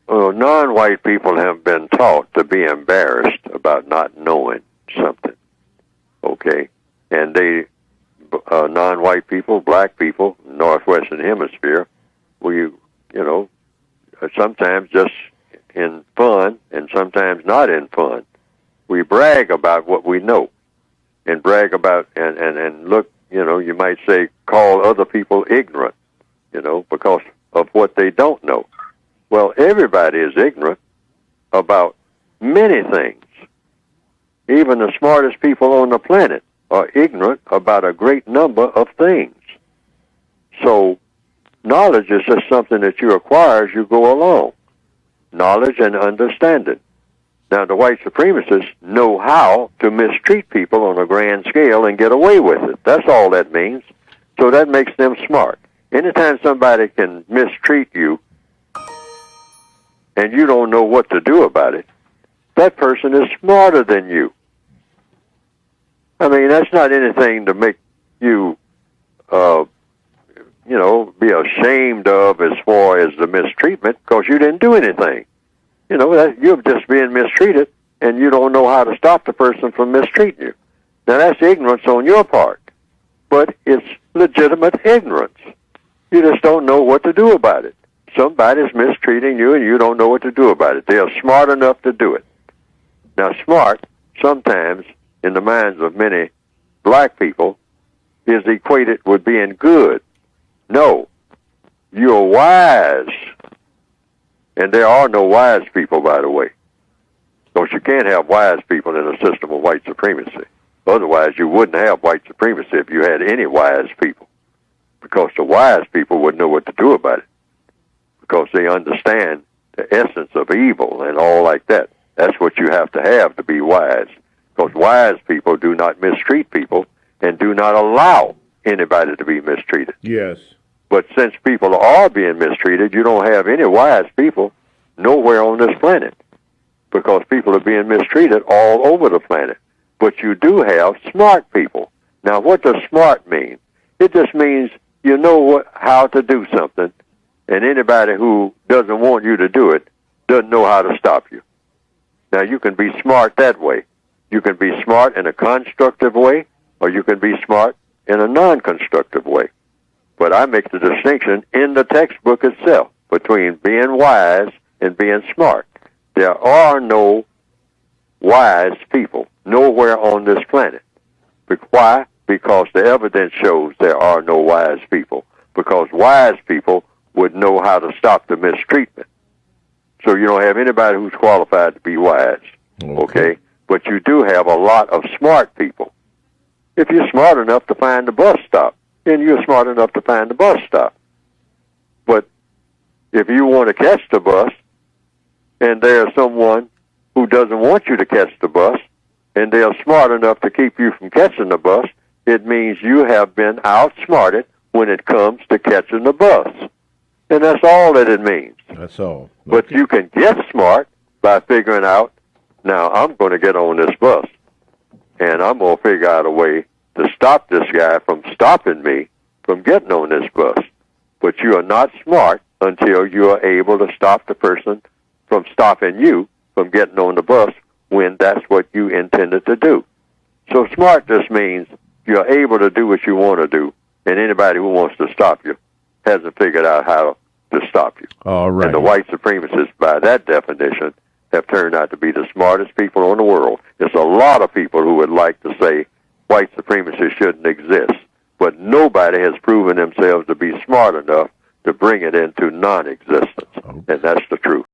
non-white people have been taught to be embarrassed about not knowing something. Okay, and they, non-white people, black people, Northwestern Hemisphere, we, sometimes just in fun and sometimes not in fun, we brag about what we know, and brag about and look, you might say, call other people ignorant, because of what they don't know. Well, everybody is ignorant about many things. Even the smartest people on the planet are ignorant about a great number of things. So knowledge is just something that you acquire as you go along. Knowledge and understanding. Now, the white supremacists know how to mistreat people on a grand scale and get away with it. That's all that means. So that makes them smart. Anytime somebody can mistreat you and you don't know what to do about it, that person is smarter than you. I mean, that's not anything to make you, be ashamed of as far as the mistreatment, because you didn't do anything. You're just being mistreated, and you don't know how to stop the person from mistreating you. Now, that's ignorance on your part, but it's legitimate ignorance. You just don't know what to do about it. Somebody's mistreating you, and you don't know what to do about it. They are smart enough to do it. Now, smart, sometimes, in the minds of many black people, is equated with being good. No, you're wise. And there are no wise people, by the way. Because you can't have wise people in a system of white supremacy. Otherwise, you wouldn't have white supremacy if you had any wise people. Because the wise people would know what to do about it. Because they understand the essence of evil and all like that. That's what you have to be wise. Because wise people do not mistreat people and do not allow anybody to be mistreated. Yes. But since people are being mistreated, you don't have any wise people nowhere on this planet, because people are being mistreated all over the planet. But you do have smart people. Now, what does smart mean? It just means you know how to do something, and anybody who doesn't want you to do it doesn't know how to stop you. Now, you can be smart that way. You can be smart in a constructive way, or you can be smart in a non-constructive way. But I make the distinction in the textbook itself between being wise and being smart. There are no wise people nowhere on this planet. Why? Because the evidence shows there are no wise people. Because wise people would know how to stop the mistreatment. So you don't have anybody who's qualified to be wise. Okay? But you do have a lot of smart people. If you're smart enough to find the bus stop, then you're smart enough to find the bus stop. But if you want to catch the bus, and there's someone who doesn't want you to catch the bus, and they're smart enough to keep you from catching the bus, it means you have been outsmarted when it comes to catching the bus. And that's all that it means. That's all. But you can get smart by figuring out, now I'm going to get on this bus, and I'm going to figure out a way to stop this guy from stopping me from getting on this bus. But you are not smart until you are able to stop the person from stopping you from getting on the bus when that's what you intended to do. So smart just means you're able to do what you want to do, and anybody who wants to stop you hasn't figured out how to stop you. All right. And the white supremacists, by that definition, have turned out to be the smartest people in the world. There's a lot of people who would like to say white supremacy shouldn't exist, but nobody has proven themselves to be smart enough to bring it into non-existence, and that's the truth.